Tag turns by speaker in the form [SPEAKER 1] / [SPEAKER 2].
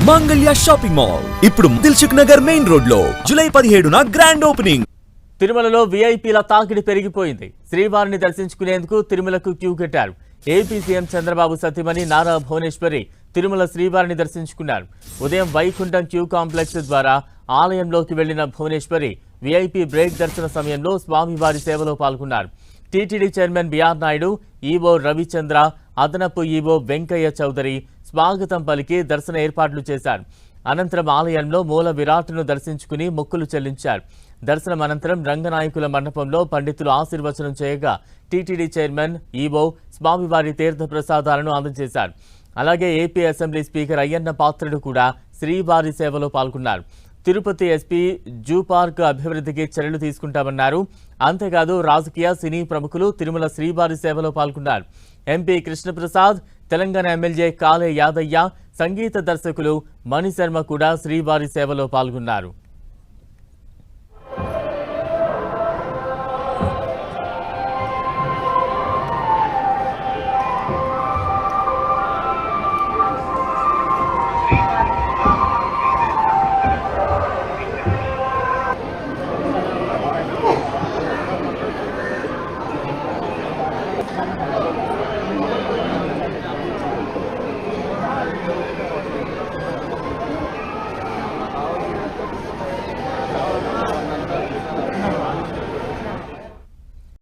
[SPEAKER 1] మాంగళ్య shopping mall ఇప్పుడు Dilsukh Nagar main road లో జూలై 17న గ్రాండ్ ఓపెనింగ్.
[SPEAKER 2] తిరుమలలో వీఐపీల తాకిడి పెరిగిపోయింది. శ్రీవారిని దర్శించుకునేందుకు తిరుమలకు క్యూ కట్టారు. ఏపీ సీఎం చంద్రబాబు సతీమణి నారా భువనేశ్వరి తిరుమల శ్రీవారిని దర్శించుకున్నారు. ఉదయం వైకుంఠం క్యూ కాంప్లెక్స్ ద్వారా ఆలయంలోకి వెళ్లిన భువనేశ్వరి వీఐపీ బ్రేక్ దర్శన సమయంలో స్వామివారి సేవలో పాల్గొన్నారు. టీటీడీ చైర్మన్ బిఆర్ నాయుడు, ఈవో రవిచంద్ర, అదనపు ఈవో వెంకయ్య చౌదరి స్వాగతం పలికి దర్శన ఏర్పాట్లు చేశారు. అనంతరం ఆలయంలో మూల విరాట్ను దర్శించుకుని మొక్కులు చెల్లించారు. దర్శనం అనంతరం రంగనాయకుల మండపంలో పండితులు ఆశీర్వచనం చేయగా టీటీడీ చైర్మన్, ఈవో స్వామివారి తీర్థ ప్రసాదాలను అందజేశారు. అలాగే AP assembly speaker Ayyanna Patrudu కూడా శ్రీవారి సేవలో పాల్గొన్నారు. తిరుపతి ఎస్పీ జూ పార్క్ అభివృద్ధికి చర్యలు తీసుకుంటామన్నారు. అంతేకాదు రాజకీయ, సినీ ప్రముఖులు తిరుమల శ్రీవారి సేవలో పాల్గొన్నారు. ఎంపీ కృష్ణప్రసాద్, తెలంగాణ ఎమ్మెల్యే కాలే యాదయ్య, సంగీత దర్శకులు మణిశర్మ కూడా శ్రీవారి సేవలో పాల్గొన్నారు.